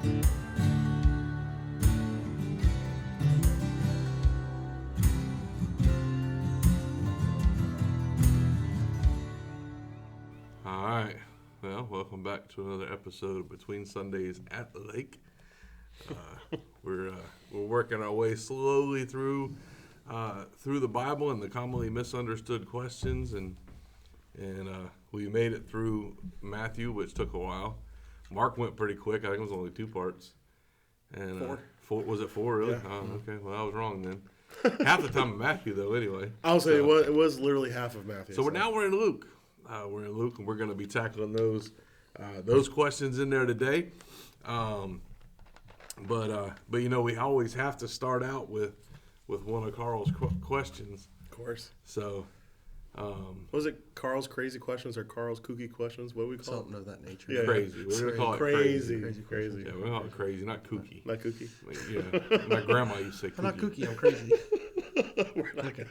All right. Well, welcome back to another episode of Between Sundays at the Lake. We're working our way slowly through the Bible and the commonly misunderstood questions, and we made it through Matthew, which took a while. Mark went pretty quick. I think it was only 2 parts. And four. Was it 4 really? Yeah. Oh, okay. Well, I was wrong then. Half the time of Matthew, though. Anyway, I'll say it was literally half of Matthew. So we're in Luke. We're in Luke, and we're going to be tackling those questions in there today. But you know, we always have to start out with one of Karl's questions. Of course. So, was it Karl's crazy questions or Karl's kooky questions? What we call Something of that nature. Yeah. Crazy. We're going to call it crazy. Yeah, we're going to call it crazy, not kooky. Not kooky. Yeah, my grandma used to say kooky. I'm not kooky, I'm crazy. We're not Okay.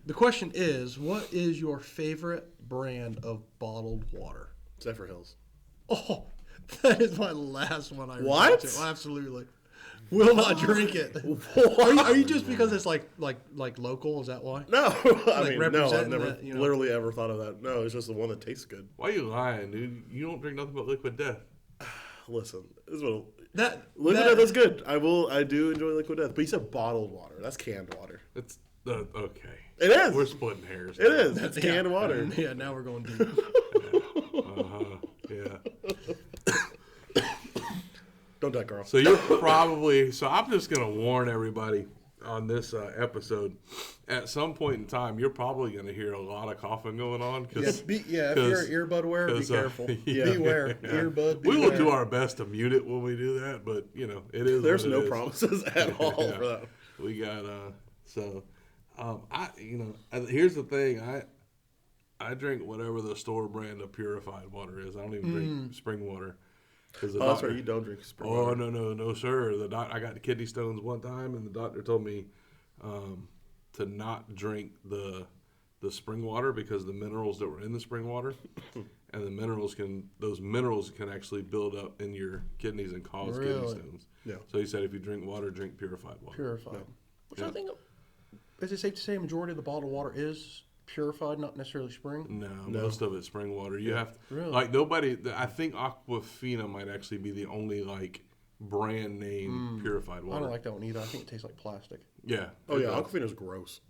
The question is, what is your favorite brand of bottled water? Zephyr Hills. Oh, that is my last one I What? read to. Absolutely. Will not drink it. Are you just because it's like local? Is that why? No, I mean, no, I've representing never that, you know? literally ever thought of that. No, it's just the one that tastes good. Why are you lying, dude? You don't drink nothing but Liquid Death. Listen, this is what That Liquid Death is good. I do enjoy Liquid Death, but you said bottled water. That's canned water. It's okay. It is. We're splitting hairs. It is. It's canned water. Yeah, now we're going deep. Yeah. Don't die, Karl. So you're probably. So I'm just gonna warn everybody on this episode. At some point in time, you're probably gonna hear a lot of coughing going on. If you're an earbud wearer, be careful. Beware. Earbud, beware. We will do our best to mute it when we do that, but you know it is. There's no is. promises at all for that. We got here's the thing. I drink whatever the store brand of purified water is. I don't even drink spring water. That's right. You don't drink spring water. Oh no, sir. I got kidney stones one time, and the doctor told me to not drink the spring water because the minerals that were in the spring water, and those minerals can actually build up in your kidneys and cause kidney stones. Yeah. So he said if you drink water, drink purified water. Purified. No. Which I think, is it safe to say a majority of the bottled water is purified, not necessarily spring? No, most of it's spring water. You have to, really? like nobody. I think Aquafina might actually be the only like brand name purified water. I don't like that one either. I think it tastes like plastic. Yeah. Oh yeah, Aquafina's gross.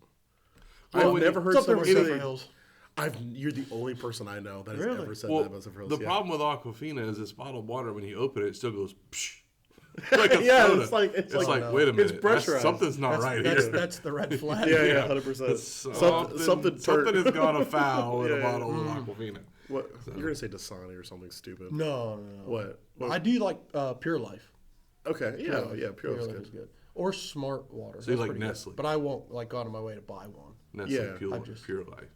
Well, I've never heard It's up there someone with say. Zephyr Hills. You're the only person I know that has Really? ever said Well, that about Zephyr Hills. the Yeah. problem with Aquafina is it's bottled water. When you open it, it still goes psh. Like a Yeah, soda. it's like wait a minute. It's pressurized. Something's not right here. That's the red flag. Yeah, 100%. Something has gone afoul with a Yeah. bottle of Aquafina. What you're gonna say Dasani or something stupid? No. What? I do like Pure Life. Okay. Yeah. Pure Life Life's is good. good. Or Smart Water. So you That's like pretty good. Nestle. But I won't go out of my way to buy one. Nestle Yeah, Pure Life.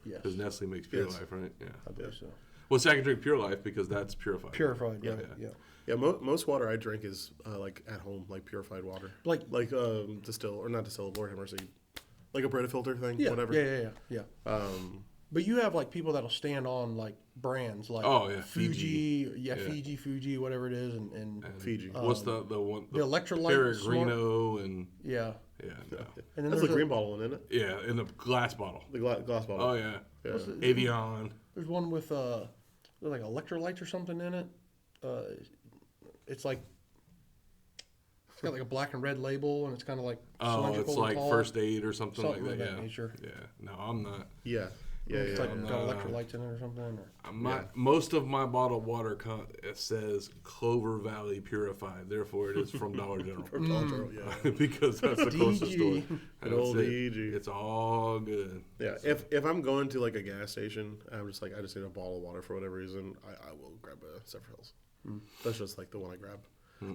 Yes. Because Nestle makes Pure Yes. Life, right? Yeah. I believe so. Well, see, I can drink Pure Life because that's purified. Purified, yeah. Yeah. Most water I drink is like at home, like purified water, Like distilled or not distilled. Lord have mercy, like a Brita filter thing. yeah, Whatever. Yeah. But you have like people that'll stand on like brands like Fiji. Fuji, whatever it is, and Fiji. What's the one? the electrolyte Peregrino and yeah. no. And then That's there's the green bottle one, isn't it? Yeah, in the glass bottle. The glass bottle. Oh yeah. Yeah. Avion. There's one with like electrolytes or something in it. It's like it's got like a black and red label, and it's kind of like It's like tall. First Aid or something like that. that Yeah. nature. Yeah. No, I'm not. Yeah. It's like no, got no. electrolytes in it or something. Most of my bottled water it says Clover Valley Purified. Therefore, it is from Dollar General. From Dollar General, yeah. Because that's the closest store. Good old it. DG. It's all good. Yeah. If I'm going to like a gas station, I just need a bottle of water for whatever reason. I will grab a Zephyr Hills. That's just like the one I grab.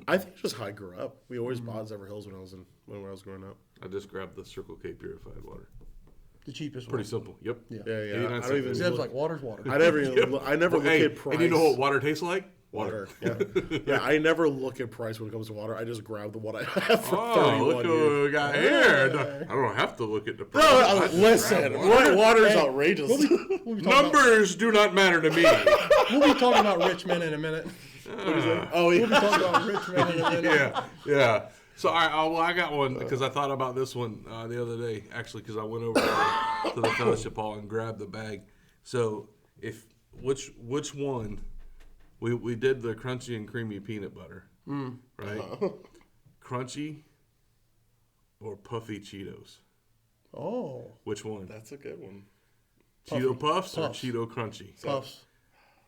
I think it's just how I grew up. We always bought Zephyr Hills when I was growing up. I just grabbed the Circle K Purified Water. The cheapest Pretty one. simple. Yep. Yeah. Yeah. I don't even. Zeb's like water's water. I never look at price. And you know what water tastes like? Water. Yeah. I never look at price when it comes to water. I just grab the one I have for 31 look what years. we got here. I don't have to look at the price. No, listen. Water is outrageous. We'll be talking Numbers do not matter to me. We'll be talking about rich men in a minute. Oh, We'll be yeah. talking about rich man in a minute. Yeah. So I got one because I thought about this one the other day, actually, because I went over to the fellowship hall and grabbed the bag. So which one we did the crunchy and creamy peanut butter, right? Crunchy or puffy Cheetos? Oh, Which one? That's a good one. Cheeto Puffs or Puffs. Cheeto Crunchy? puffs.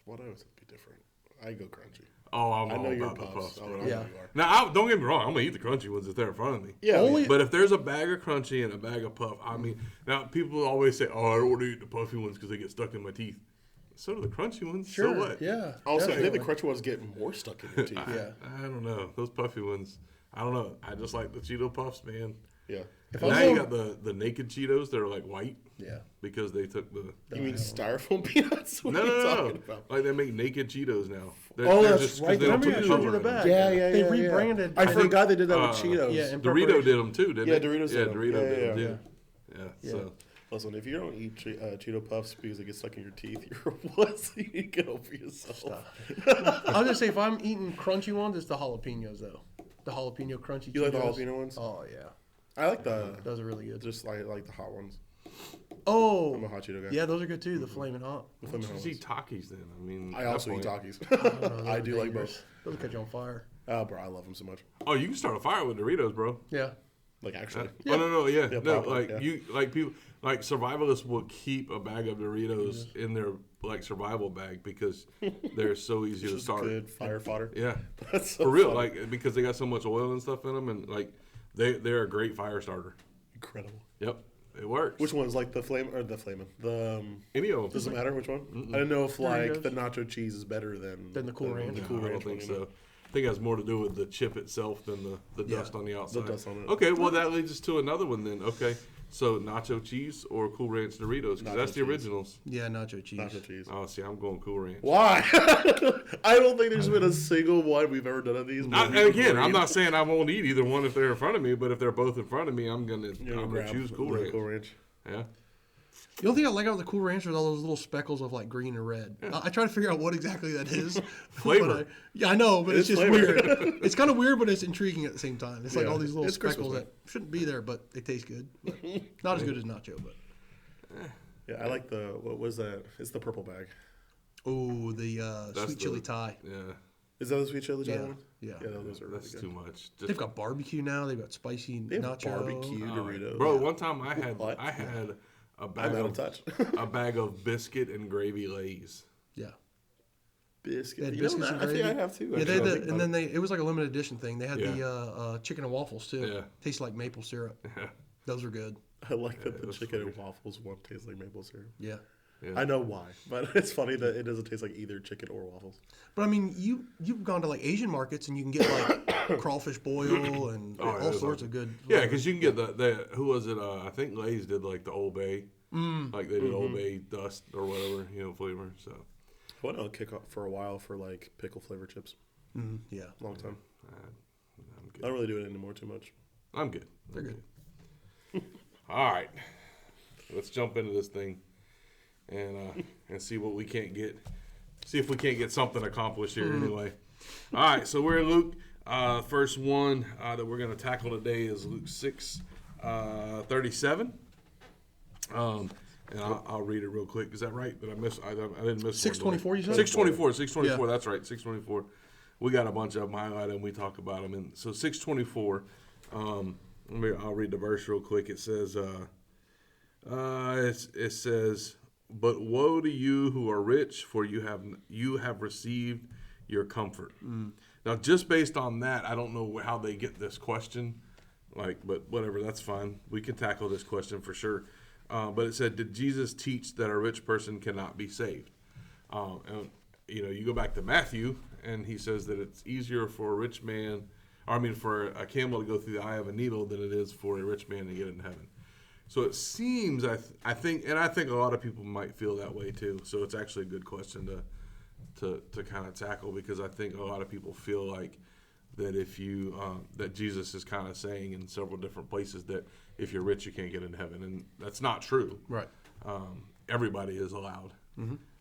What else would be different? I go crunchy. Oh, I'm I know all you're about the puffs. puffs, I bro. know Yeah. you are. Now, don't get me wrong. I'm gonna eat the crunchy ones if they're in front of me. Yeah. Only- But if there's a bag of crunchy and a bag of puff, I mean, now people always say, "Oh, I don't want to eat the puffy ones because they get stuck in my teeth." So do the crunchy ones. Sure. So what? Yeah. Also, I think the definitely. crunchy ones get more stuck in your teeth. Yeah. I don't know. Those puffy ones. I don't know. I just like the Cheeto Puffs, man. Yeah. If And I'm now you going- got the naked Cheetos that are like white Yeah. because they took the. You mean styrofoam peanuts? What are you No. talking about? Like they make naked Cheetos now. Oh, they're that's just 'cause right. they don't Remember put you showed you color the in them. bag. Yeah. They rebranded. I think- forgot they did that with Cheetos. Yeah, in Dorito preparation. did them too, didn't Yeah, they? Doritos Yeah, did 'em. Dorito Yeah, did them yeah, too. Yeah. So. Listen, if you don't eat Cheeto Puffs because they get stuck in your teeth, you're a wussy. You get over yourself. I was gonna say if I'm eating crunchy ones, it's the jalapenos though. The jalapeno crunchy. You like the Cheetos. jalapeno ones? Oh yeah, I like the those are really good. just like the hot ones. Oh, I'm a hot Cheeto guy. yeah, those are good too. The flaming hot. The flaming hot Just eat ones. Takis then. I mean, I at also that eat point- Takis. I do like both. Those will catch you on fire. Oh, bro, I love them so much. Oh, you can start a fire with Doritos, bro. Yeah. Like actually, Oh no, yeah, Yeah, no, probably, like yeah. you, like people, like survivalists will keep a bag of Doritos in their like survival bag because they're so easy to just start. good fire fodder. Yeah, That's so for real, funny. like because they got so much oil and stuff in them, and like they're a great fire starter. Incredible. Yep, it works. Which one's like the flaming? The Any of them? doesn't matter which one. I didn't know if like Doritos. the nacho cheese is better than Than the Cool Ranch. The No, Cool I don't Ranch think one, you know? so. I think it has more to do with the chip itself than the Yeah, dust on the outside. dust on it. Okay, well that leads us to another one then. Okay, so nacho cheese or Cool Ranch Doritos because Nacho that's the cheese. originals. Yeah, nacho cheese. Nacho cheese. Oh, see, I'm going Cool Ranch. Why? I don't think there's been a single one we've ever done of these. And again, I'm not saying I won't eat either one if they're in front of me, but if they're both in front of me, I'm gonna choose Cool Ranch. Cool Ranch. Yeah, The only thing I like about the Cool Ranch is all those little speckles of like green and red. I try to figure out what exactly that is. Flavor. Yeah, I know, but it's It's just flavor. weird. It's kind of weird, but it's intriguing at the same time. It's like Yeah, all these little it's Christmas, speckles man. that shouldn't be there, but they taste good. But not as good as nacho, but. Yeah, I like the what was that? It's the purple bag. Oh, the That's sweet chili Thai. yeah. Is that the sweet chili Yeah, one? yeah. Yeah, those are really That's good. too much. They've Just, got barbecue now. They've got spicy They have nacho. barbecue Doritos. bro, one time I had What? a I'm bag out of of touch. a bag of biscuit and gravy Lays. Yeah. Biscuit. They had You know, biscuits and I think I gravy. have too. Yeah, they actually. had I the, think and about then it was like a limited edition thing. They had Yeah. the chicken and waffles too. Yeah. Tastes like maple syrup. Yeah. Those are good. I like that the that's chicken weird. and waffles one tastes like maple syrup. Yeah. Yeah. I know why, but it's funny that it doesn't taste like either chicken or waffles. But I mean, you've gone to like Asian markets and you can get like crawfish boil and Oh, yeah, all there's sorts like- of good. Yeah, because you can get the who was it? I think Lay's did like the Old Bay, like they did Mm-hmm. Old Bay dust or whatever, flavor. So I went on a kick off for a while for like pickle flavor chips. Yeah. Long time. I'm I good. don't really do it anymore too much. I'm good. They're good. All right, let's jump into this thing and see what we can't get. See if we can't get something accomplished here anyway. All right, so we're in Luke. First one that we're going to tackle today is Luke 6:37. And I'll read it real quick. Is that right? Did I miss? I didn't miss. 6:24, you said? 6:24. 6:24. Yeah. That's right. 6:24. We got a bunch of them highlighted and we talk about them. And so 6:24. I'll read the verse real quick. It says, it says, "But woe to you who are rich, for you have received your comfort." Now, just based on that, I don't know how they get this question, but whatever, that's fine. We can tackle this question for sure. But it said, "Did Jesus teach that a rich person cannot be saved?" And you go back to Matthew, and he says that it's easier for a rich man, for a camel to go through the eye of a needle than it is for a rich man to get into heaven. So it seems, I think a lot of people might feel that way too. So it's actually a good question to kind of tackle, because I think a lot of people feel like that if you that Jesus is kind of saying in several different places that if you're rich you can't get into heaven, and that's not true. Right. Everybody is allowed,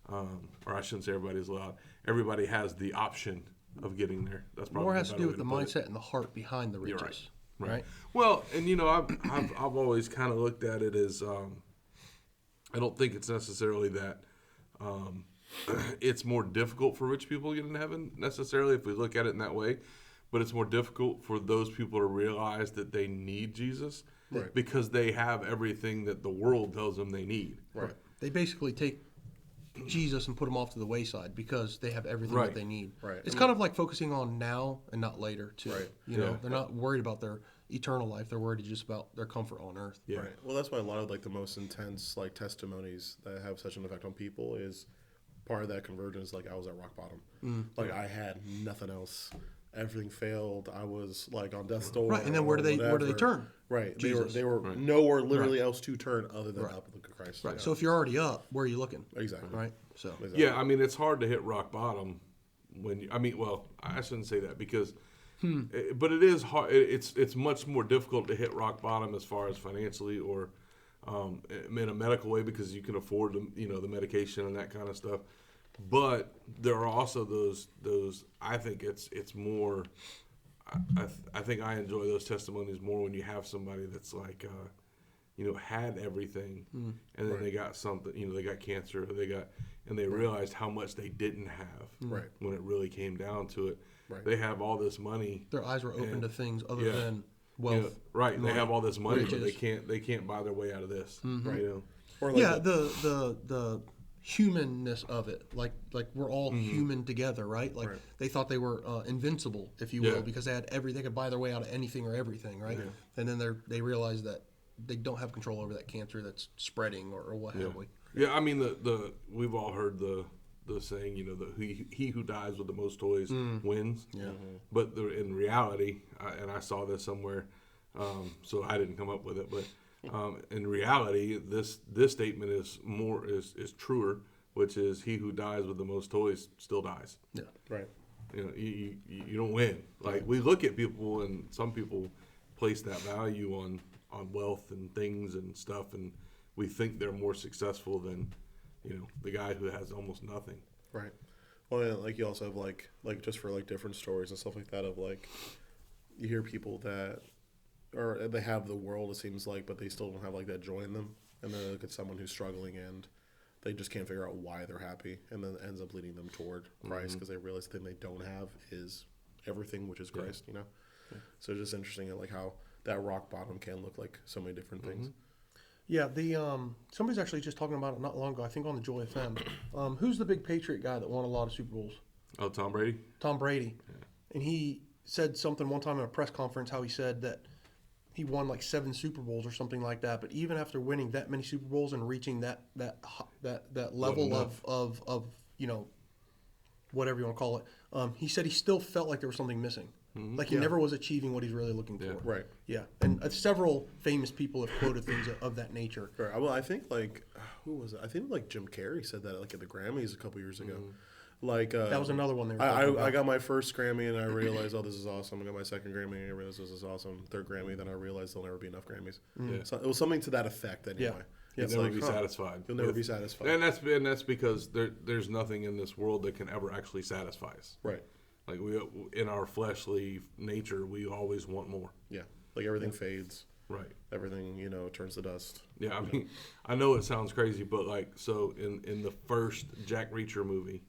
or I shouldn't say everybody is allowed. Everybody has the option of getting there. That's probably More a has to better do way with the put it. mindset and the heart behind the You're riches. right. Right. Well, and I've always kind of looked at it as I don't think it's necessarily that it's more difficult for rich people to get into heaven necessarily if we look at it in that way, but it's more difficult for those people to realize that they need Jesus because they have everything that the world tells them they need. Right. They basically take Jesus and put him off to the wayside because they have everything Right. that they need. Right. It's kind of like focusing on now and not later, too. Right. You know, Yeah. they're not worried about their eternal life. They're worried just about their comfort on earth. Yeah. Right. Well, that's why a lot of like the most intense like testimonies that have such an effect on people is part of that convergence. Like I was at rock bottom. Like I had nothing else. Everything failed. I was like on death's door. Right, and then where do they turn? Right. Jesus. They were nowhere literally else to turn other than up and look at Christ. Right. you know? So if you're already up, where are you looking? Exactly. Right. So Exactly. Yeah, I mean, it's hard to hit rock bottom when you, I mean, well, I shouldn't say that because, but it is hard. It's much more difficult to hit rock bottom as far as financially or in a medical way because you can afford the medication and that kind of stuff. But there are also those. I think it's more. I think I enjoy those testimonies more when you have somebody that's like, had everything, and then they got something. They got cancer. And they realized how much they didn't have. Right. When it really came down to it, Right. they have all this money. their eyes were open And- to things other than you wealth. know, right? They have all this money, but riches. they can't buy their way out of this. Right. Or Yeah, the humanness of it, like we're all human together, right? Like Right. they thought they were invincible, if you will, Yeah. because they had they could buy their way out of anything or everything, right? And then they realized that they don't have control over that cancer that's spreading or what have we. Yeah, I mean we've all heard the saying, he who dies with the most toys wins. Yeah. But in reality, and I saw this somewhere, so I didn't come up with it, but in reality, this statement is truer, which is he who dies with the most toys still dies. Yeah. Right. You don't win. Like we look at people, and some people place that value on wealth and things and stuff, and we think they're more successful than the guy who has almost nothing. Right. Well, yeah, like you also have like just for like different stories and stuff like that of like you hear people that or they have the world it seems like, but they still don't have like that joy in them, and then they look at someone who's struggling and they just can't figure out why they're happy, and then it ends up leading them toward Christ because they realize the thing they don't have is everything, which is Christ. So it's just interesting like how that rock bottom can look like so many different things. Yeah, somebody's actually just talking about it not long ago, I think on the Joy FM. Who's the big Patriot guy that won a lot of Super Bowls? Oh, Tom Brady? Tom Brady. Yeah. And he said something one time in a press conference how he said that he won like 7 Super Bowls or something like that. But even after winning that many Super Bowls and reaching that level of whatever you want to call it, he said he still felt like there was something missing. Like he never was achieving what he's really looking for. Right. Yeah. And several famous people have quoted things of that nature. Right. Well, I think like who was it? I think like Jim Carrey said that like at the Grammys a couple years ago. Like that was another one they were I talking about. got my first Grammy and I realized, oh, this is awesome. I got my second Grammy and I realized this is awesome. Third Grammy, then I realized there'll never be enough Grammys. Yeah. So it was something to that effect anyway. Yeah. It's You'll like, never be satisfied. You'll never be satisfied. And that's because there's nothing in this world that can ever actually satisfy us. Right. Like we in our fleshly nature, we always want more. Yeah. Like everything fades. Right. Everything, turns to dust. Yeah, I mean, I know it sounds crazy, but like, so in the first Jack Reacher movie,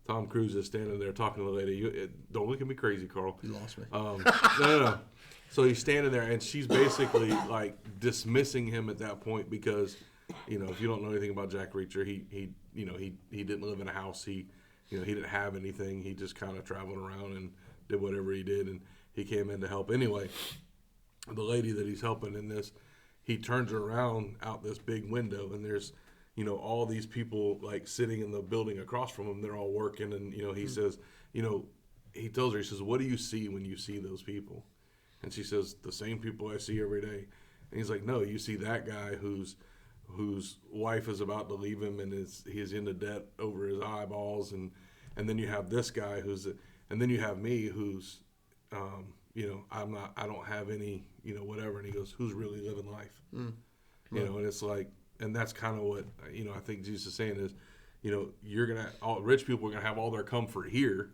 Tom Cruise is standing there talking to the lady. Don't look at me crazy, Karl. You lost me. No. So he's standing there, and she's basically like dismissing him at that point because, if you don't know anything about Jack Reacher, he didn't live in a house. He didn't have anything. He just kind of traveled around and did whatever he did, and he came in to help. Anyway, the lady that he's helping in this, he turns around out this big window, and there's, all these people like sitting in the building across from him. They're all working, and he says, he tells her, he says, "What do you see when you see those people?" And she says, "The same people I see every day." And he's like, "No, you see that guy whose wife is about to leave him and he's into debt over his eyeballs, and then you have this guy and then you have me who's I don't have any whatever." And he goes, "Who's really living life?" And it's like, and that's kind of what I think Jesus is saying is, rich people are gonna have all their comfort here,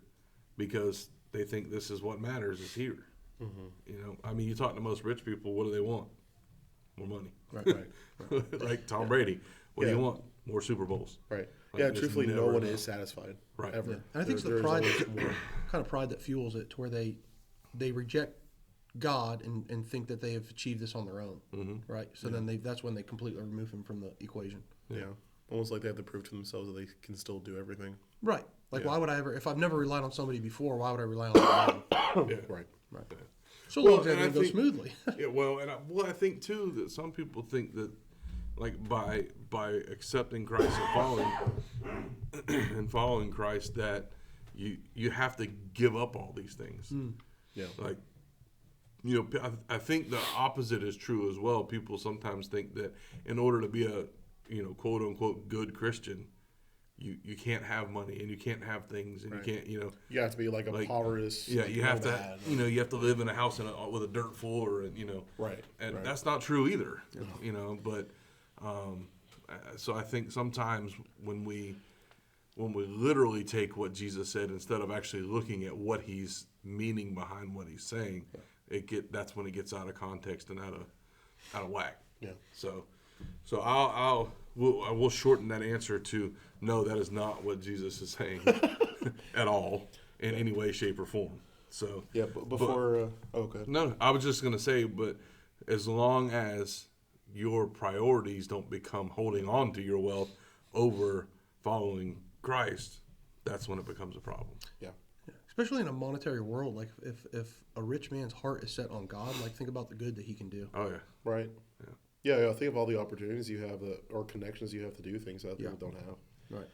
because they think this is what matters is here. You know, I mean, you talk to most rich people, what do they want? More money. Right. Like Tom Brady, what do you want? More Super Bowls. Right. Like, Yeah, it's truthfully, no never one enough. is satisfied. Right. Ever. Yeah. And I think it's the There's pride, always more. kind of pride that fuels it, to where they reject God and think that they have achieved this on their own, right? So then that's when they completely remove him from the equation. Yeah. Almost like they have to prove to themselves that they can still do everything. Right. Like, Yeah. why would I ever, if I've never relied on somebody before, why would I rely on them now? Yeah. Right. Right. Yeah. So Well, long as and I everything goes think- smoothly. Yeah, well, I think too that some people think that, like, by accepting Christ and following Christ, that you have to give up all these things. Yeah. Like, you know, I think the opposite is true as well. People sometimes think that in order to be a, you know, quote unquote good Christian, you can't have money and you can't have things and Right. you can't, you know. You have to be like a poverty. Yeah, you have to, you know, you have to live in a house with a dirt floor, and you know, Right, and right. that's not true either, you know. But so I think sometimes when we literally take what Jesus said instead of actually looking at what he's meaning behind what he's saying, that's when it gets out of context and out of whack. Yeah. So I will shorten that answer to no, that is not what Jesus is saying at all in any way, shape, or form. So Yeah, but before... okay. no, I was just gonna say, but as long as your priorities don't become holding on to your wealth over following Christ, that's when it becomes a problem. Yeah. Especially in a monetary world, like if a rich man's heart is set on God, like think about the good that he can do. Oh yeah, Right. Yeah. Think of all the opportunities you have or connections you have to do things that people don't have. Right.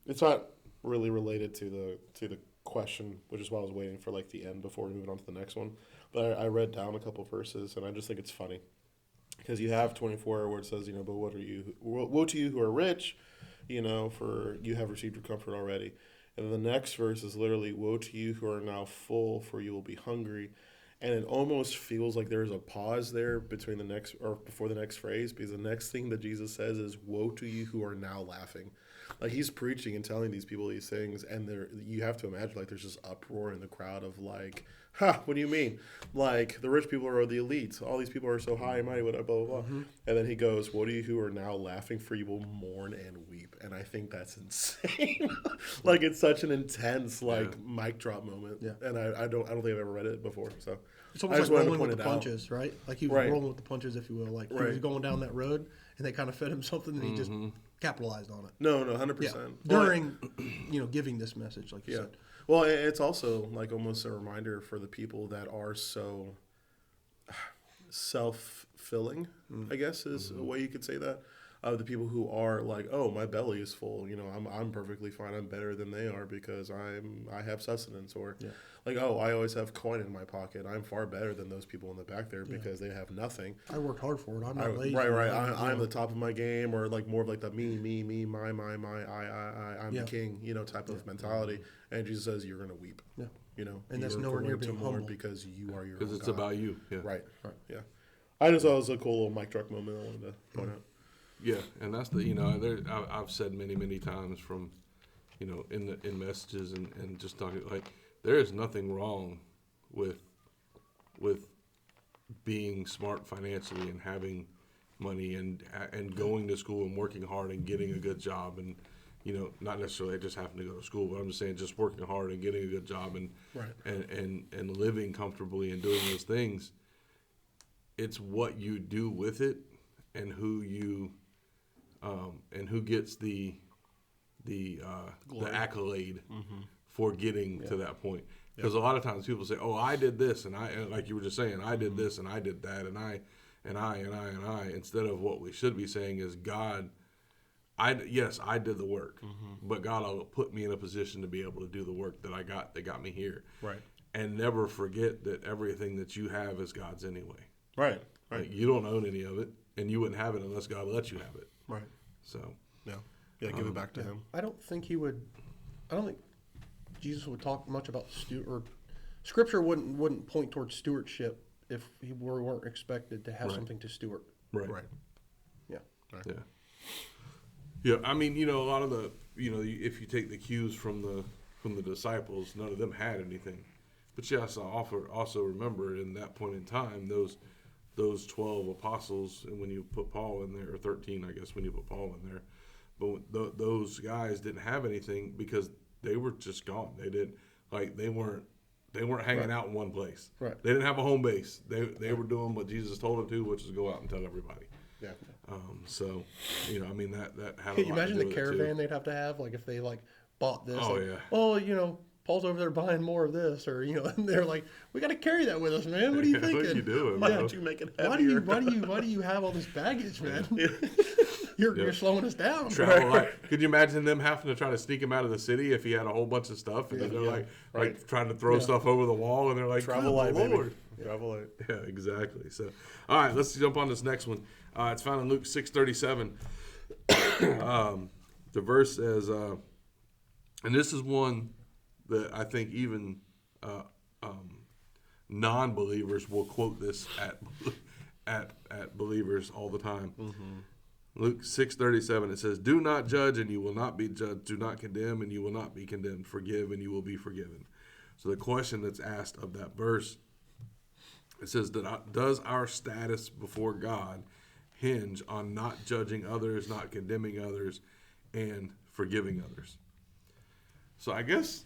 It's not really related to the question, which is why I was waiting for like the end before we move on to the next one. But I read down a couple verses, and I just think it's funny because you have 24 where it says, you know, but woe to you who are rich, you know, for you have received your comfort already. And then the next verse is literally, woe to you who are now full, for you will be hungry. And it almost feels like there's a pause there between the next or before the next phrase, because the next thing that Jesus says is, woe to you who are now laughing. Like, he's preaching and telling these people these things, and you have to imagine, like, there's just uproar in the crowd of, like, what do you mean? Like, the rich people are the elites. All these people are so high and mighty, whatever, blah, blah, blah. And then he goes, woe to you who are now laughing, for you will mourn and weep. And I think that's insane. Like, it's such an intense, like, mic drop moment. Yeah. And I don't think I've ever read it before, so. It's I almost just like wanted to rolling with point the it out. punches, right? Like he was Right. rolling with the punches, if you will. Like he was Right. going down that road, and they kind of fed him something, and he just capitalized on it. No, 100%. Yeah. Well, During, giving this message, like you said. Well, it's also like almost a reminder for the people that are so self-filling, I guess is a way you could say that. The people who are like, oh, my belly is full, you know, I'm perfectly fine, I'm better than they are because I have sustenance, or like, oh, I always have coin in my pocket, I'm far better than those people in the back there because they have nothing. I worked hard for it. I'm not lazy. Right. I'm the top of my game, or like more of like the me, my, I'm the king, you know, type of mentality. And Jesus says, you're gonna weep. Yeah. You know, And that's you're nowhere near going to being mourn humble. because you are your because own it's God. about you. Yeah. Right. Yeah. I just thought it was a cool little mic drop moment I wanted to point out. Yeah, and that's the I've said many times from, you know, in messages and just talking, like, there is nothing wrong with being smart financially and having money and going to school and working hard and getting a good job, and, you know, not necessarily just having to go to school, but I'm just saying just working hard and getting a good job and and living comfortably and doing those things. It's what you do with it and who gets the accolade for getting to that point. Because a lot of times people say, "Oh, I did this," and like you were just saying, "I did this and I did that," and I, instead of what we should be saying is, God, I did the work, but God will put me in a position to be able to do the work that got me here. Right. And never forget that everything that you have is God's anyway. Right. Like, you don't own any of it, and you wouldn't have it unless God let you have it. Right. So, Yeah. Give it back to him. I don't think Jesus would talk much about or Scripture wouldn't point towards stewardship if we weren't expected to have something to steward. Right. Yeah. yeah. I mean, you know, a lot of the, you know, if you take the cues from from the disciples, none of them had anything. But you also remember in that point in time, those 12 apostles, and when you put Paul in there, or 13, I guess, when you put Paul in there, but those guys didn't have anything because they were just gone. They weren't hanging out in one place. Right. They didn't have a home base. They were doing what Jesus told them to, which is go out and tell everybody. Yeah. So, I mean, that had Can a you lot imagine to the do caravan with it, they'd have, like, if they, like, bought this? Oh, like, yeah. Oh, Paul's over there buying more of this, or, and they're like, we got to carry that with us, man. What are you too. thinking? What are you doing, Why bro? don't you make it Why heavier? do you have all this baggage, man? You're slowing us down. Travel light. Could you imagine them having to try to sneak him out of the city if he had a whole bunch of stuff, and then they're like Right. trying to throw stuff over the wall, and they're like, Travel "Good light, baby. Lord." Travel light. Yeah, exactly. So, all right, let's jump on this next one. It's found in Luke 6:37. The verse says, and this is one that I think even non-believers will quote this at believers all the time. Luke 6:37, it says, "Do not judge, and you will not be judged. Do not condemn, and you will not be condemned. Forgive, and you will be forgiven." So the question that's asked of that verse, it says, does our status before God hinge on not judging others, not condemning others, and forgiving others? So I guess,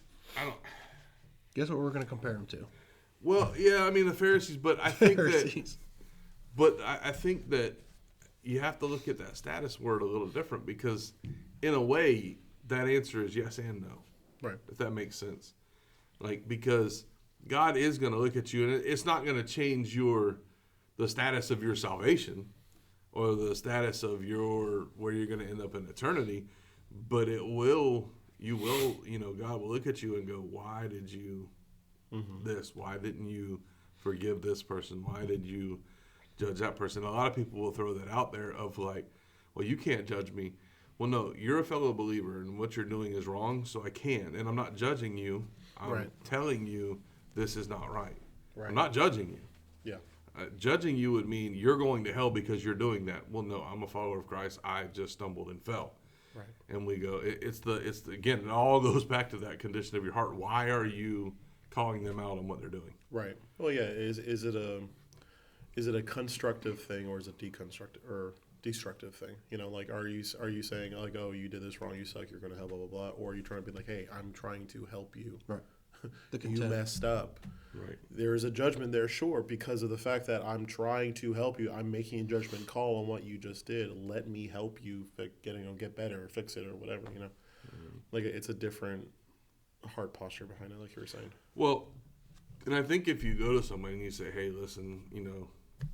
Guess what we're going to compare them to? well, yeah, I mean the Pharisees, but I think Pharisees. I think that you have to look at that status word a little different, because in a way that answer is yes and no. Right. If that makes sense. Like, because God is going to look at you, and it's not going to change the status of your salvation or the status of where you're going to end up in eternity, but God will look at you and go, why did you this? Why didn't you forgive this person? Why did you judge that person? A lot of people will throw that out there of like, well, you can't judge me. Well, no, you're a fellow believer, and what you're doing is wrong, so I can. And I'm not judging you. I'm telling you this is not right. I'm not judging you. Yeah. Judging you would mean you're going to hell because you're doing that. Well, no, I'm a follower of Christ. I just stumbled and fell. Right. And we go, again, it all goes back to that condition of your heart. Why are you calling them out on what they're doing? Right. Well, yeah. Is it a constructive thing, or is it destructive thing? Like, are you saying like, oh, you did this wrong, you suck, you're going to hell, blah blah blah, or are you trying to be like, hey, I'm trying to help you. Right. You messed up. Right. There is a judgment there, sure, because of the fact that I'm trying to help you. I'm making a judgment call on what you just did. Let me help you get better or fix it or whatever. Like, it's a different heart posture behind it, like you were saying. Well, and I think if you go to somebody and you say, hey, listen,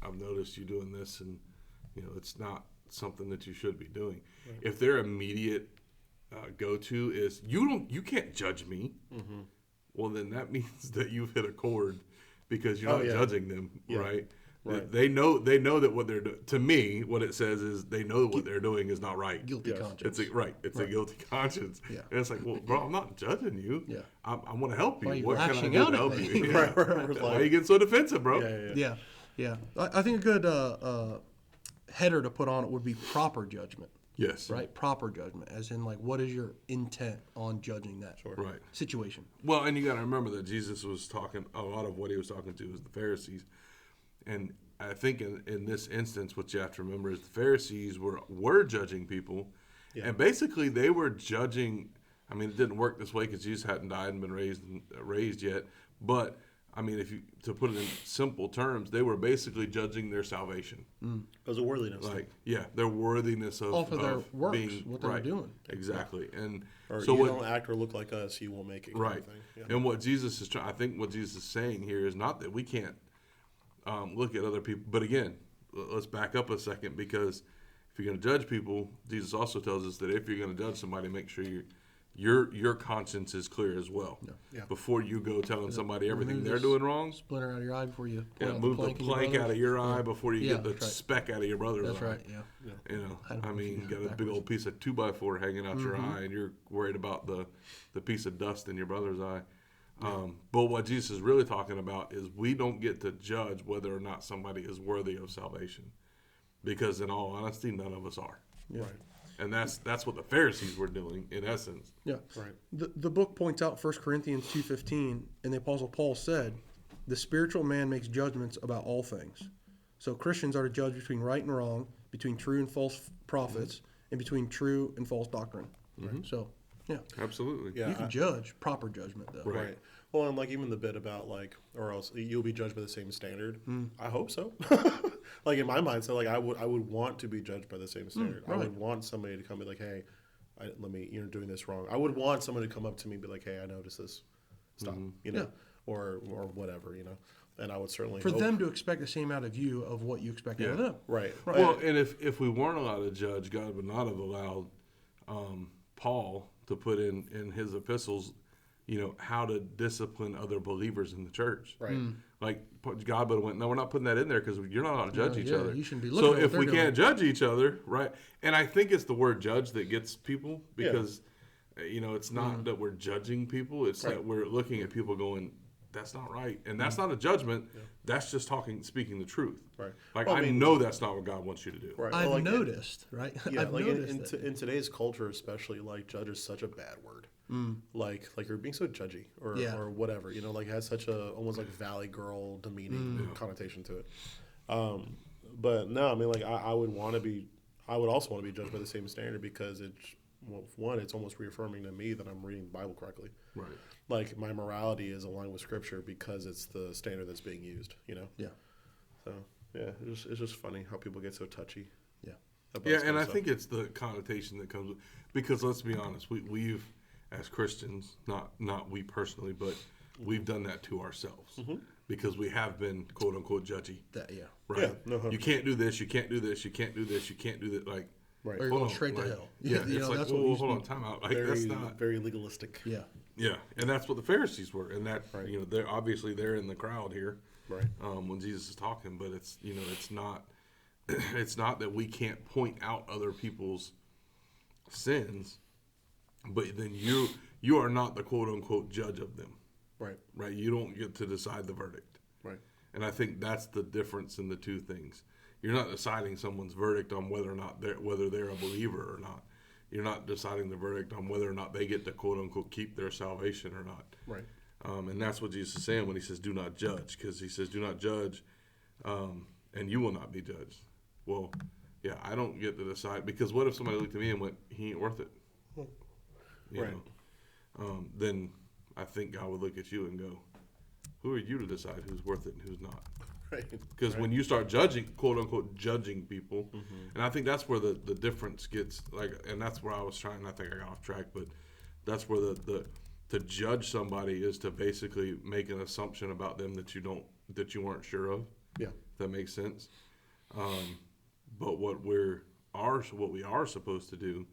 I've noticed you doing this, and it's not something that you should be doing. Right. If their immediate go-to is you can't judge me. Mm-hmm. Well, then that means that you've hit a chord, because you're not judging them, right? Right. They know that what they're doing. To me, what it says is they know what they're doing is not right. Guilty conscience. It's a guilty conscience. Yeah. And it's like, well, bro, I'm not judging you. Yeah. I want to help you. Why are you what can I lashing do out to at help me? you? Right. Why are you getting so defensive, bro? Yeah. I think a good header to put on it would be proper judgment. Yes. Right? Proper judgment, as in, like, what is your intent on judging that situation? Well, and you got to remember that Jesus was talking, a lot of what he was talking to was the Pharisees. And I think in this instance, what you have to remember is the Pharisees were judging people. Yeah. And basically they were judging, I mean, it didn't work this way because Jesus hadn't died and been raised yet. But, I mean, to put it in simple terms, they were basically judging their salvation. As a worthiness. Their worthiness of their works, being, what they were doing. Exactly. And or so you don't act or look like us, you will make it. Right. Kind of thing. Yeah. And what Jesus is I think what Jesus is saying here is not that we can't look at other people. But again, let's back up a second, because if you're going to judge people, Jesus also tells us that if you're going to judge somebody, make sure your conscience is clear as well. Yeah. Before you go telling somebody everything they're doing wrong. Splinter out of your eye before you move the plank out of your eye before you get the speck out of your brother's eye. That's right, yeah. I mean, you got a big old piece of 2x4 hanging out your eye, and you're worried about the piece of dust in your brother's eye. But what Jesus is really talking about is we don't get to judge whether or not somebody is worthy of salvation, because in all honesty, none of us are. Yeah. Right. And that's what the Pharisees were doing in essence. Yeah. Right. The book points out 1 Corinthians 2:15, and the Apostle Paul said, "The spiritual man makes judgments about all things." So Christians are to judge between right and wrong, between true and false prophets, and between true and false doctrine. So, yeah. Absolutely. Yeah. You can judge, proper judgment, though. Right. Well, and like even the bit about like, or else you'll be judged by the same standard. I hope so. Like in my mindset, like I would want to be judged by the same standard. I right. would want somebody to come and be like, hey, you're doing this wrong. I would want someone to come up to me and be like, hey, I noticed this. Stop. You know, Yeah. or whatever. You know, and I would certainly For hope- them to expect the same out of you of what you expect out of them. Right. Well, and if we weren't allowed to judge, God would not have allowed Paul to put in his epistles, how to discipline other believers in the church. Right. Like God would have went, no, we're not putting that in there because you're not allowed to judge each yeah, other. you shouldn't be so looking at if what we they're can't judge each other, right? And I think it's the word judge that gets people because, it's not that we're judging people. It's that we're looking at people going, that's not right. And that's not a judgment. That's just speaking the truth. Right. Like, Well, I know that's not what God wants you to do. Right. I've Well, like, noticed, right? Yeah, I've like noticed in today's culture, especially, like judge is such a bad word. Like you're being so judgy or whatever. Like it has such a almost like Valley Girl demeaning connotation to it. But no, I mean like I would also want to be judged by the same standard because it's almost reaffirming to me that I'm reading the Bible correctly. Right. Like my morality is aligned with Scripture because it's the standard that's being used. Yeah. So yeah, it's just funny how people get so touchy. Yeah. about Yeah, this and kind I of stuff. think it's the connotation that comes with, because let's be honest, we've as Christians, not we personally, but we've done that to ourselves because we have been quote unquote judgy. Right? Yeah, no, 100%. You can't do this, you can't do this, you can't do this, you can't do that. Like, Right. Or you're hold going on, straight to like, hell. Yeah, You it's know, like, that's what whoa, used to hold on, be- time out. Like, that's not. very legalistic. Yeah. Yeah, and that's what the Pharisees were, and that Right. they're in the crowd here, Right. when Jesus is talking, but it's it's not it's not that we can't point out other people's sins, but then you are not the quote unquote judge of them, Right. right? You don't get to decide the verdict, Right. and I think that's the difference in the two things. You're not deciding someone's verdict on whether they're a believer or not. You're not deciding the verdict on whether or not they get to quote unquote keep their salvation or not. Right. And that's what Jesus is saying when he says, do not judge, because he says, do not judge, and you will not be judged. Well, yeah, I don't get to decide, because what if somebody looked at me and went, he ain't worth it? You Right. know? Then I think God would look at you and go, who are you to decide who's worth it and who's not? Right. Because when you start judging, quote unquote, judging people, and I think that's where the difference gets, like, and that's where I was trying, I think I got off track, but that's where the to judge somebody is to basically make an assumption about them that you weren't sure of. Yeah. If that makes sense. But what we are supposed to do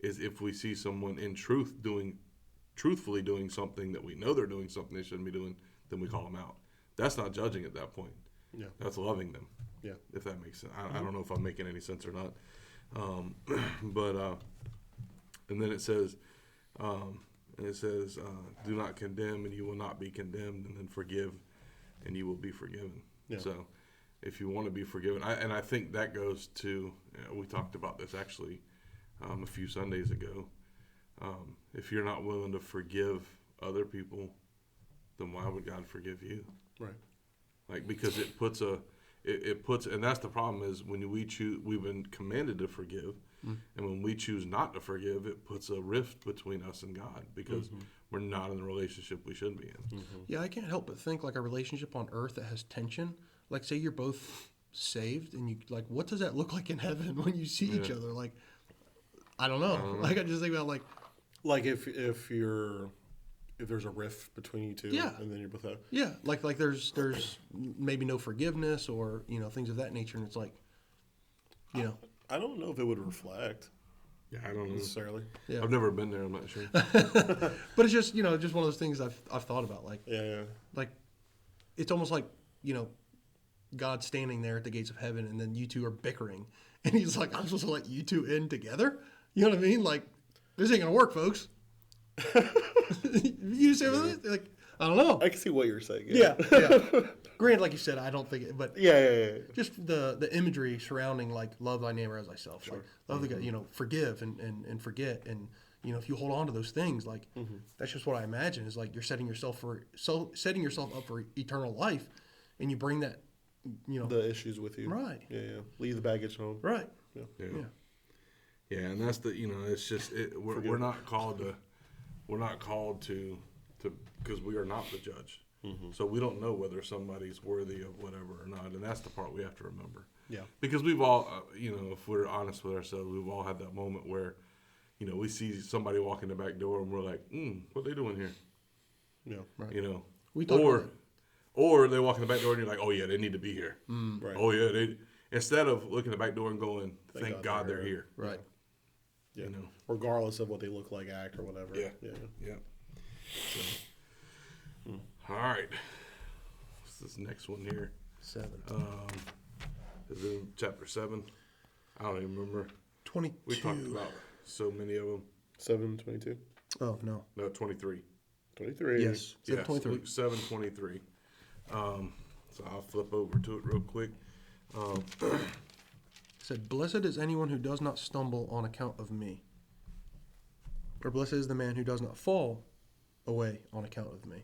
is, if we see someone in truthfully doing something that we know they're doing something they shouldn't be doing, then we call them out. That's not judging at that point. Yeah. That's loving them. Yeah. If that makes sense. I don't know if I'm making any sense or not. And then it says, do not condemn and you will not be condemned, and then forgive and you will be forgiven. Yeah. So if you want to be forgiven, I think that goes to, we talked about this actually a few Sundays ago. If you're not willing to forgive other people, then why would God forgive you? Right. Like, because it puts, and that's the problem, is when we've been commanded to forgive, and when we choose not to forgive, it puts a rift between us and God, because we're not in the relationship we should be in. Yeah, I can't help but think like a relationship on earth that has tension. Like, say you're both saved, and you like, what does that look like in heaven when you see each other? Like, I don't know. Like, I just think about Like if there's a rift between you two, Yeah. and then you're both out. yeah, like there's maybe no forgiveness or things of that nature, and it's like, I don't know if it would reflect Yeah, I don't know. necessarily. yeah. I've never been there. I'm not sure. But it's just just one of those things I've thought about. Like, Yeah. like it's almost like God standing there at the gates of heaven, and then you two are bickering, and he's like, I'm supposed to let you two in together. You know what I mean? Like, this ain't gonna work, folks. You say like I don't know. I can see what you're saying. Yeah. Granted, like you said, I don't think it, but Yeah. just the imagery surrounding like love thy neighbor as thyself, like love the guy, forgive and forget, and if you hold on to those things, like that's just what I imagine is like you're setting yourself up for eternal life, and you bring that, the issues with you. right. Yeah. Leave the baggage home. Right. Yeah, and that's the it's just we're not called to because we are not the judge. So we don't know whether somebody's worthy of whatever or not, and that's the part we have to remember. Yeah. Because we've all, if we're honest with ourselves, we've all had that moment where, we see somebody walk in the back door and we're like, what they doing here? Yeah. Right. We talked about that. Or they walk in the back door and you're like, oh yeah, they need to be here. Right. Oh yeah, instead of looking at the back door and going, thank God they're here. Right. Yeah. Regardless of what they look like, act, or whatever. Yeah. So, all right. What's this next one here? 7. Is it chapter 7? I don't even remember. 22. We talked about so many of them. 7:22. Oh no. No, 23. 23. Yes. 7:23. Luke 7:23. So I'll flip over to it real quick. It said, "Blessed is anyone who does not stumble on account of me, or blessed is the man who does not fall away on account of me."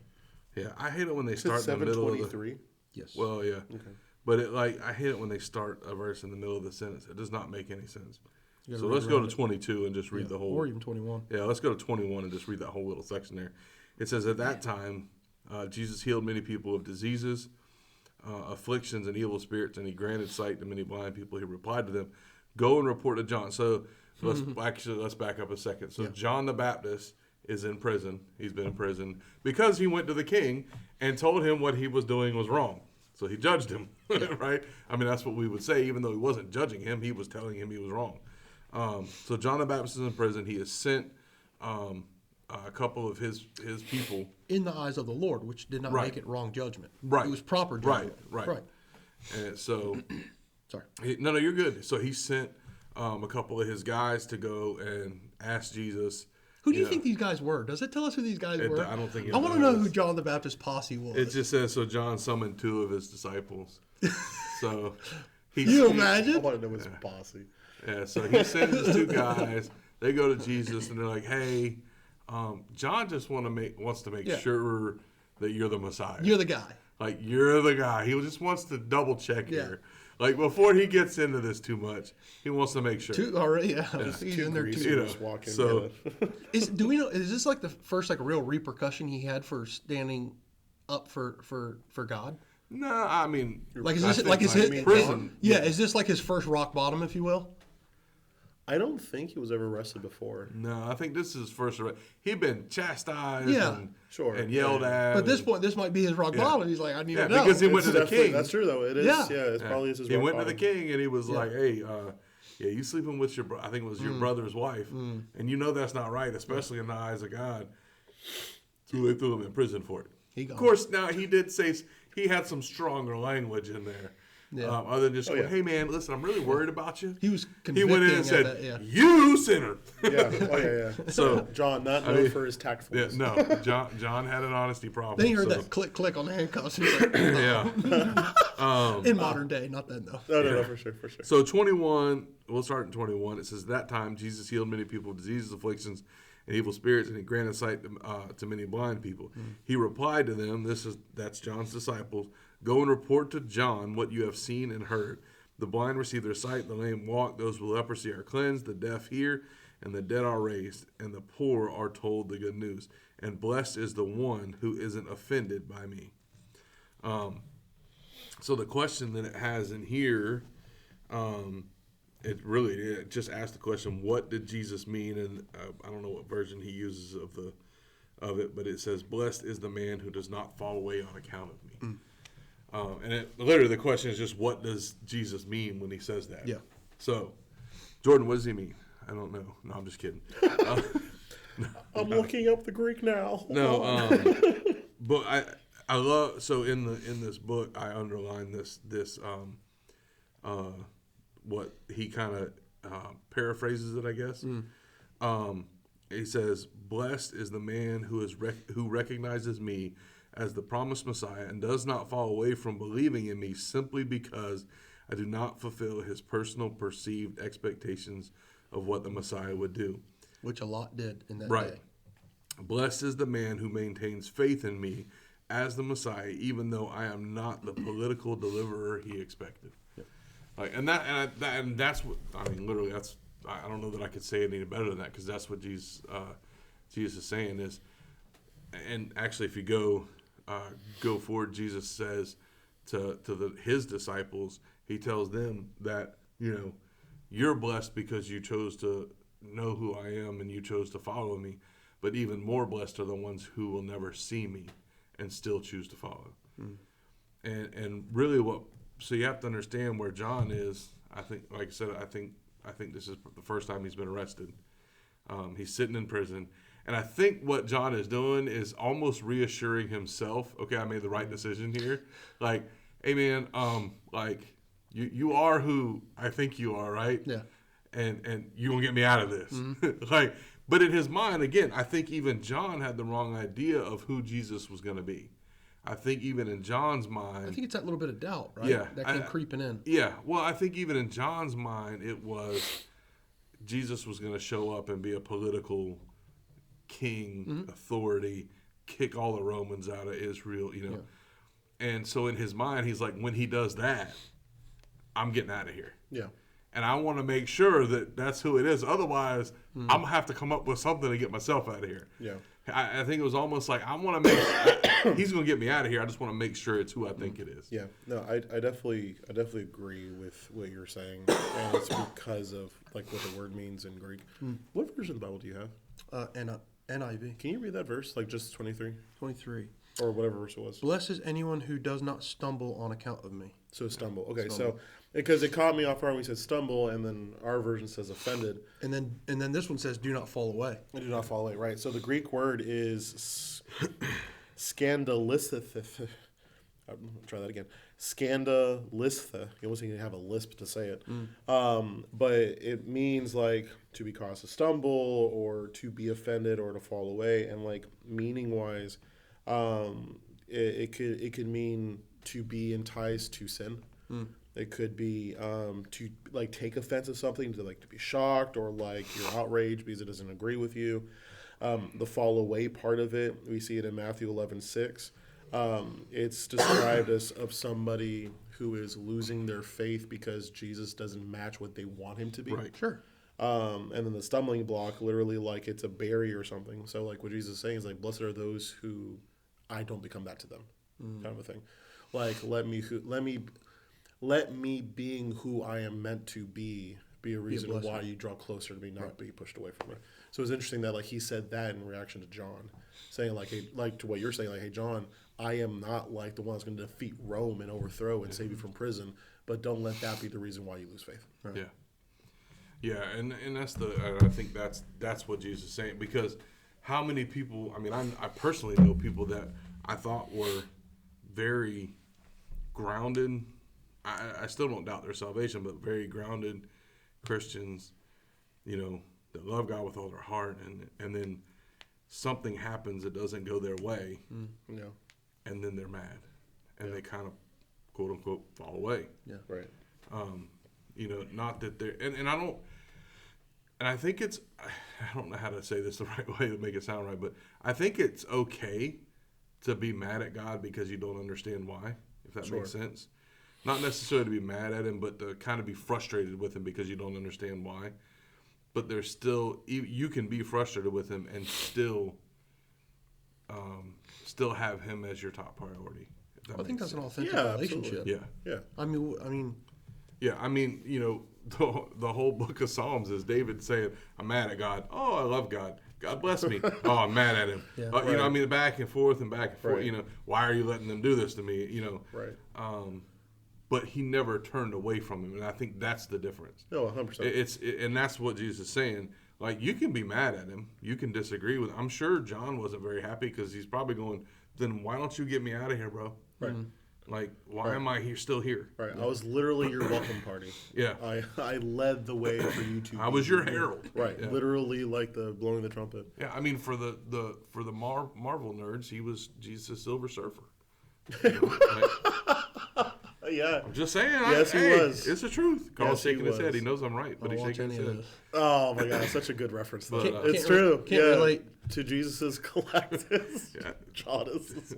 Yeah, I hate it when they Is start it in the middle of the. 7:23? Yes. Well, yeah. Okay. But I hate it when they start a verse in the middle of the sentence. It does not make any sense. You gotta So read let's go around to it. 22 and just read Yeah, the whole. or even 21. Yeah, let's go to 21 and just read that whole little section there. It says, at that time, Jesus healed many people of diseases, afflictions, and evil spirits, and he granted sight to many blind people. He replied to them, go and report to John. So let's back up a second. So John the Baptist is in prison. He's been in prison because he went to the king and told him what he was doing was wrong. So he judged him, right? I mean, that's what we would say. Even though he wasn't judging him, he was telling him he was wrong. So John the Baptist is in prison. He has sent a couple of his people. In the eyes of the Lord, which did not Right. make it wrong judgment. Right. It was proper judgment. Right. And so, Sorry. no, you're good. So he sent a couple of his guys to go and ask Jesus. Who do you think these guys were? Does it tell us who these guys were? I don't think it I want to know does. who John the Baptist posse was. It just says, so John summoned 2 of his disciples. So you I imagine? want to know his posse. Yeah, so he sends his 2 guys. They go to Jesus and they're like, "Hey, John just wants to make sure that you're the Messiah. You're the guy. Like you're the guy. He just wants to double check here. Like before he gets into this too much, he wants to make sure. Two already, yeah. He's Two in there greasers too. just walking. so- Do we know? Is this like the first like real repercussion he had for standing up for God? No, I mean, Like is I this think, like is like, it prison? Yeah, is this like his first rock bottom, if you will? I don't think he was ever arrested before. No, I think this is his first arrest. He'd been chastised Yeah. and, Sure. and yelled at. But at this and- point, this might be his rock bottom. He's like, I need to know. because he went It's to the definitely- king. That's true, though. It is. Yeah. Yeah, it's probably his He rock went to bottom. the king and he was like, "Hey, you sleeping with your I think it was your brother's wife, and you know that's not right, especially in the eyes of God." So they threw him in prison for it. He Of course, now he did say he had some stronger language in there, other than just going, "Hey man, listen, I'm really worried about you." He was He convicting went in and at said, that, yeah. "You sinner." Yeah. Oh, yeah. So John, not known for his yeah, tactfulness. no, John had an honesty problem. Then he heard so- that click on the handcuffs. He was like, yeah. in modern day, not then though. No, for sure. So 21, we'll start in 21. It says, that time Jesus healed many people of diseases, afflictions, and evil spirits, and he granted sight to many blind people. He replied to them, that's John's disciples, go and report to John what you have seen and heard. The blind receive their sight, the lame walk, those with leprosy are cleansed, the deaf hear, and the dead are raised, and the poor are told the good news. And blessed is the one who isn't offended by me. So the question that it has in here, it just asks the question, what did Jesus mean? And I don't know what version he uses of it, but it says, blessed is the man who does not fall away on account of me. And literally the question is just, what does Jesus mean when he says that? Yeah. So, Jordan, what does he mean? I don't know. No, I'm just kidding. I'm looking up the Greek now. No, but I love, so in this book I underline this what he kind of paraphrases it, I guess. He says, blessed is the man who recognizes me as the promised Messiah and does not fall away from believing in me simply because I do not fulfill his personal perceived expectations of what the Messiah would do. Which a lot did in that Right. day. Blessed is the man who maintains faith in me as the Messiah, even though I am not the political deliverer he expected. Yep. Like, and that's what I mean. Literally, that's I don't know that I could say it any better than that, because that's what Jesus is saying is. And actually, if you go forward, Jesus says to his disciples, he tells them that, you're blessed because you chose to know who I am and you chose to follow me. But even more blessed are the ones who will never see me and still choose to follow. And really, so you have to understand where John is. I think, like I said, I think this is the first time he's been arrested. He's sitting in prison. And I think what John is doing is almost reassuring himself, okay, I made the right decision here. Like, hey, man, like, you are who I think you are, right? Yeah. And you won't get me out of this. Like, but in his mind, again, I think even John had the wrong idea of who Jesus was going to be. I think even in John's mind, I think it's that little bit of doubt, right? Yeah, That came creeping in. Yeah. Well, I think even in John's mind, it was Jesus was going to show up and be a political king, authority, kick all the Romans out of Israel, Yeah. And so in his mind, he's like, when he does that, I'm getting out of here. Yeah. And I want to make sure that that's who it is. Otherwise, I'm going to have to come up with something to get myself out of here. Yeah. I think it was almost like, I want to make he's going to get me out of here. I just want to make sure it's who I think it is. Yeah, no, I definitely agree with what you're saying, and it's because of like what the word means in Greek. What version of the Bible do you have? NIV Can you read that verse, like just 23 23. or whatever verse it was? Blessed is anyone who does not stumble on account of me. So stumble. Okay, Stumble. so because it caught me off guard when we said stumble, and then our version says offended. And then this one says, do not fall away. I do not fall away, right? So the Greek word is scandalisthe. I'll try that again. Scandalisthe. You almost need to have a lisp to say it. But it means like to be caused to stumble or to be offended or to fall away. And like meaning wise, it could mean to be enticed to sin. It could be to like take offense of something, to like to be shocked or like you're outraged because it doesn't agree with you. The fall away part of it, we see it in Matthew 11:6. It's described as of somebody who is losing their faith because Jesus doesn't match what they want him to be. Right. Sure. And then the stumbling block, literally like it's a barrier or something. So like what Jesus is saying is like, blessed are those who I don't become that to them, kind of a thing. Like let me being who I am meant to be a reason blessing. why you draw closer to me, not be pushed away from it. So it's interesting that like he said that in reaction to John, saying like, hey, like to what you're saying, like, hey John, I am not like the one that's going to defeat Rome and overthrow and save you from prison, but don't let that be the reason why you lose faith. Right. Yeah. Yeah, and that's I think that's what Jesus is saying, because how many people, I mean, I personally know people that I thought were very grounded. I still don't doubt their salvation, but very grounded Christians, that love God with all their heart, and then something happens that doesn't go their way, Yeah. and then they're mad, and they kind of, quote unquote, fall away. Yeah. Right. Not that they're, and I don't, and I think it's, I don't know how to say this the right way to make it sound right, but I think it's okay to be mad at God because you don't understand why, if that makes sense. Not necessarily to be mad at him, but to kind of be frustrated with him because you don't understand why. But there's still, you can be frustrated with him and still have him as your top priority. I think that's an authentic Yeah, relationship. absolutely. Yeah. Yeah. I mean, Yeah, I mean, the whole book of Psalms is David saying, I'm mad at God. Oh, I love God. God bless me. Oh, I'm mad at him. Yeah. I mean, back and forth and back and forth. Right. Why are you letting them do this to me? Right. But he never turned away from him, and I think that's the difference. No, 100%. And that's what Jesus is saying. Like, you can be mad at him. You can disagree with him. I'm sure John wasn't very happy because he's probably going, then why don't you get me out of here, bro? Right. Like, why am I still here? Right. I was literally your welcome party. Yeah. I led the way for you to. I was your herald. Right. Yeah. Literally, like the blowing the trumpet. Yeah, I mean, for the Marvel nerds, he was Jesus' Silver Surfer. You know, Yeah. I'm just saying. Yes, he was. It's the truth. Carl's Yes, he shaking his head. was. He knows I'm right, but he's shaking his head. Oh my God, such a good reference. Though. But, it's true. Can't relate. To Jesus' Galactus. Yeah.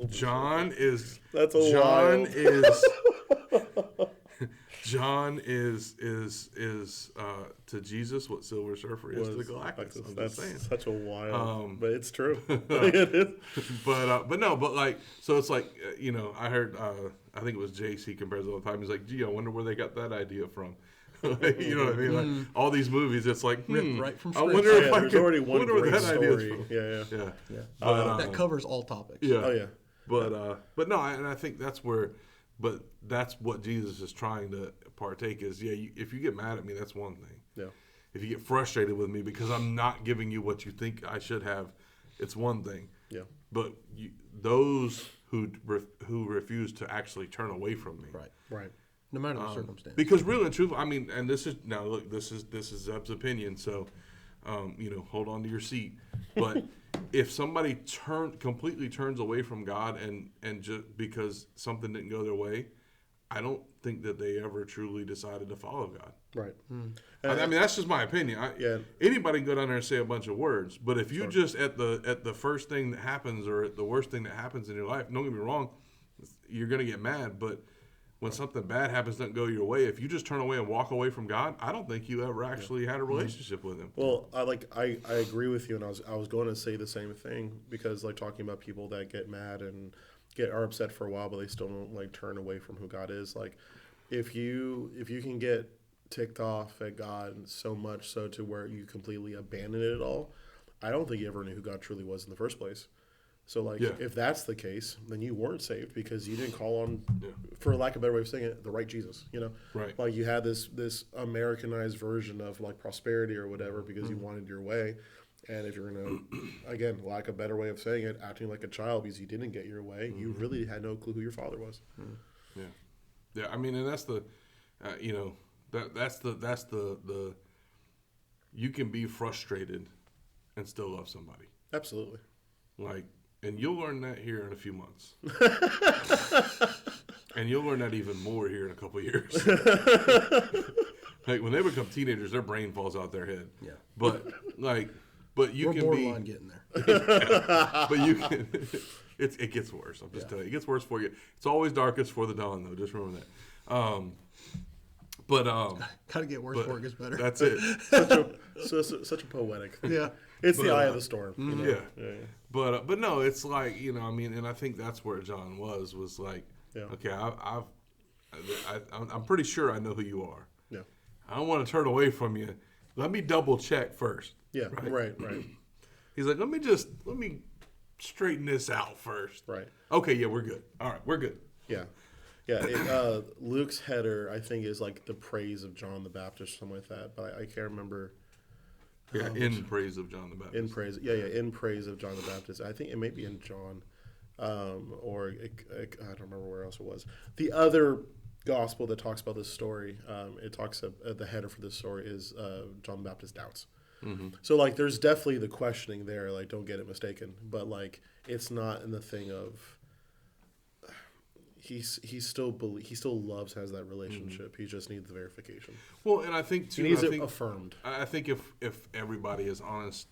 John is. That's a John wild. is. John is to Jesus what Silver Surfer is to Galactus. I'm That's just saying. such a wild, but it's true. but no, but like, so it's like, I heard, I think it was Jace, he compares all the time. He's like, gee, I wonder where they got that idea from. You know what I mean? Like, all these movies, it's like, right from I script. wonder if I there's could, already one wonder where great that idea is story. from. Yeah. But, That covers all topics. yeah. Oh yeah. But no, and I think that's where, but that's what Jesus is trying to partake is, if you get mad at me, that's one thing. Yeah. If you get frustrated with me because I'm not giving you what you think I should have, it's one thing. Yeah. But those who refuse to actually turn away from me, Right. No matter the circumstance. because real and truthful, I mean, and this is now look, this is Zeb's opinion, so hold on to your seat. But if somebody completely turns away from God and just because something didn't go their way, I don't think that they ever truly decided to follow God. Right. I mean, that's just my opinion. Anybody can go down there and say a bunch of words, but if you just at the first thing that happens or at the worst thing that happens in your life, don't get me wrong, you're gonna get mad. But when something bad happens, doesn't go your way, if you just turn away and walk away from God, I don't think you ever actually had a relationship with Him. Well, I agree with you, and I was going to say the same thing because like talking about people that get mad and are upset for a while, but they still don't like turn away from who God is. Like, if you can get ticked off at God so much so to where you completely abandon it all, I don't think you ever knew who God truly was in the first place. So like, if that's the case, then you weren't saved because you didn't call on, for lack of a better way of saying it, the right Jesus. Right. Like you had this Americanized version of like prosperity or whatever because you wanted your way. And if you're going to, again, lack a better way of saying it, acting like a child because you didn't get your way, you really had no clue who your father was. Yeah. Yeah. I mean, and that's the, that's the, you can be frustrated and still love somebody. Absolutely. Like, and you'll learn that here in a few months. And you'll learn that even more here in a couple of years. Like, when they become teenagers, their brain falls out their head. Yeah. But you We're can borderline getting there. but you can, it gets worse. I'm just telling you. It gets worse for you. It's always darkest for the dawn, though. Just remember that. Gotta get worse before it gets better. That's it. Such a poetic thing. Yeah. It's the eye of the storm. Yeah. But no, it's like, I mean, and I think that's where John was like, okay, I'm pretty sure I know who you are. Yeah. I don't want to turn away from you. Let me double check first. Yeah. Right. He's like, let me straighten this out first. Right. Okay, yeah, we're good. All right, we're good. Yeah. Yeah. Luke's header, I think, is like the praise of John the Baptist, or something like that. But I can't remember. Yeah, in praise of John the Baptist. In praise. Yeah. In praise of John the Baptist. I think it may be in John, or I don't remember where else it was. The other gospel that talks about this story, it talks the header for this story is John the Baptist doubts. Mm-hmm. So like, there's definitely the questioning there. Like, don't get it mistaken, but like, it's not in the thing of he still loves, has that relationship. Mm-hmm. He just needs the verification. Well, and I think too, he needs it affirmed. I think if everybody is honest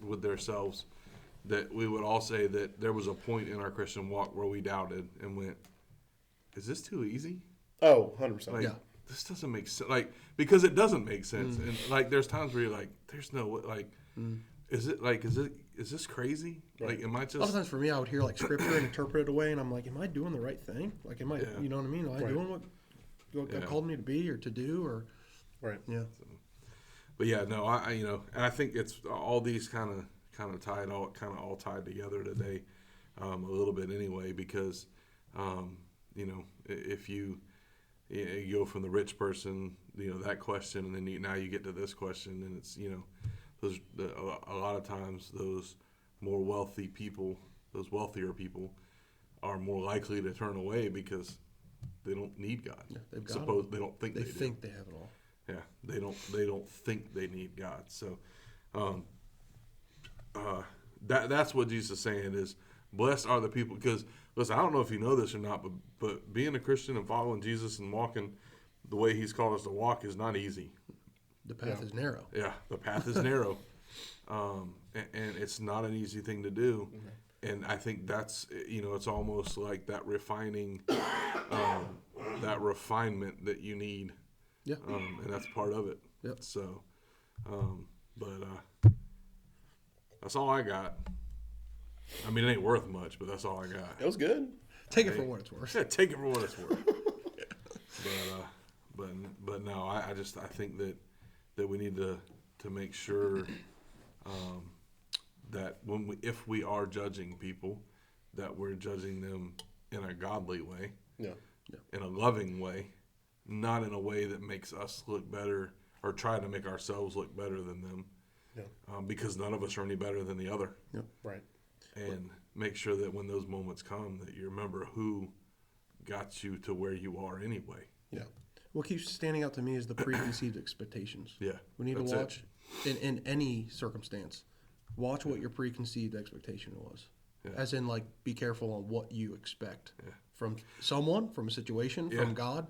with themselves, that we would all say that there was a point in our Christian walk where we doubted and went, "Is this too easy?" Oh, 100%. Like, this doesn't make sense. Like, because it doesn't make sense. And like, there's times where you're like, there's no way, like, is this crazy? Right. Like, am I just... A lot of times for me, I would hear like scripture and interpret it away, and I'm like, am I doing the right thing? Like, am I, you know what I mean? Am I doing what God called me to be or to do? Or right. Yeah. So, but yeah, no, I and I think it's all these kind of tied together today, a little bit anyway, because if you go from the rich person, that question, and then now you get to this question, and it's a lot of times those more wealthier people are more likely to turn away because need God. Yeah, they've got Suppose they don't think They they think they have it all. do. Yeah, they don't think they need God. So, that's what Jesus is saying is, blessed are the people. Because listen, I don't know if you know this or not, but being a Christian and following Jesus and walking the way He's called us to walk is not easy. The path is narrow. Yeah, the path is narrow, and it's not an easy thing to do. And I think that's, it's almost like that refining, that refinement that you need. Yeah. And that's part of it. Yep. So, that's all I got. I mean, it ain't worth much, but that's all I got. It was good. Take it for what it's worth. Yeah, take it for what it's worth. But no, I think that we need to make sure that if we are judging people, that we're judging them in a godly way, in a loving way, not in a way that makes us look better or try to make ourselves look better than them, because none of us are any better than the other. Yep. Right. And make sure that when those moments come, that you remember who got you to where you are anyway. Yeah. What keeps standing out to me is the preconceived expectations. Yeah, We need to that's watch, in any circumstance, watch what your preconceived expectation was. Yeah. As in, like, be careful on what you expect from someone, from a situation, from God.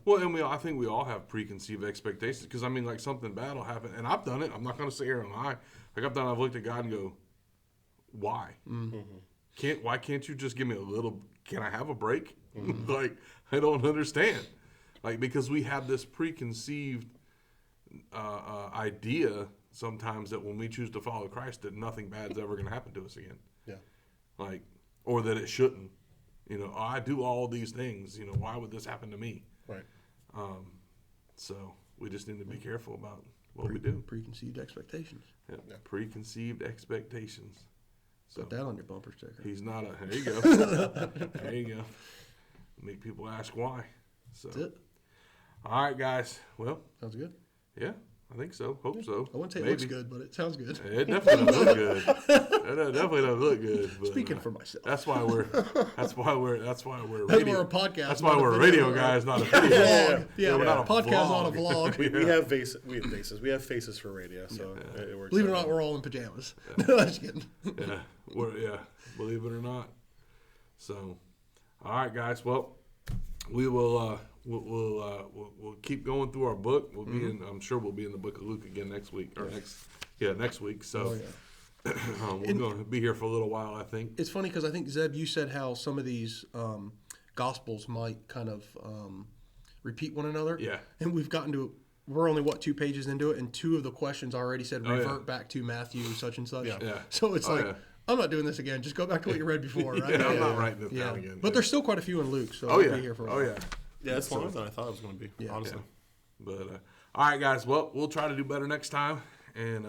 Well, and I think we all have preconceived expectations, because I mean, like, something bad will happen, and I've done it. I'm not going to sit here and lie. Like, I've looked at God and go, why? Mm-hmm. Why can't you just give me a little? Can I have a break? Like, I don't understand. Like, because we have this preconceived idea sometimes that when we choose to follow Christ, that nothing bad's ever going to happen to us again. Yeah. Like, or that it shouldn't. I do all these things. Why would this happen to me? Right. So we just need to be careful about what we do. Preconceived expectations. Yeah. Preconceived expectations. So Put that on your bumper sticker. he's not a. There you go. There you go. Make people ask why. So. That's it. All right, guys. Well, Sounds good. yeah, I think so. Hope so. I wouldn't say it Maybe. looks good, but it sounds good. It definitely doesn't look good. It definitely doesn't look good. But, Speaking for myself. That's why we're That's radio. why we're a podcast. That's why not a we're video radio or- guys, not a video. Vlog. Yeah, we're not a podcast, not a vlog. vlog. We have faces. We have faces for radio, so it works. Believe it or out not, well. we're all in pajamas. No, I'm just kidding. Believe it or not. So, all right, guys. Well, we will. We'll keep going through our book. We'll be in. I'm sure we'll be in the book of Luke again next week or next week. So we're going to be here for a little while, I think. It's funny because I think, Zeb, you said how some of these gospels might kind of repeat one another. Yeah. And we've gotten to, we're only, 2 pages into it, and 2 of the questions already said Oh, yeah. revert back to Matthew such and such. Yeah. So it's Yeah. I'm not doing this again. Just go back to what you read before, right? I'm not writing this down again. But there's still quite a few in Luke, so Oh we'll yeah. be here for a Oh while. yeah. Yeah, it's longer than I thought it was going to be. Yeah. Honestly. But all right, guys. Well, we'll try to do better next time, and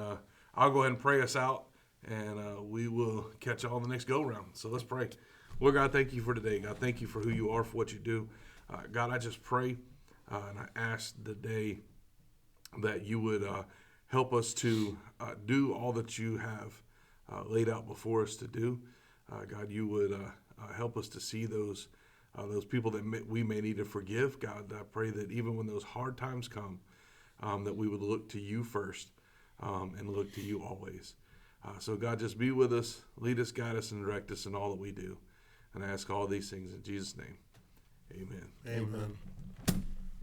I'll go ahead and pray us out, and we will catch y'all on the next go round. So let's pray. Lord God, thank you for today. God, thank you for who you are, for what you do. God, I just pray and I ask today that you would help us to do all that you have laid out before us to do. God, you would help us to see those people that we may need to forgive. God, I pray that even when those hard times come, that we would look to you first and look to you always. So God, just be with us, lead us, guide us, and direct us in all that we do. And I ask all these things in Jesus' name. Amen. Amen.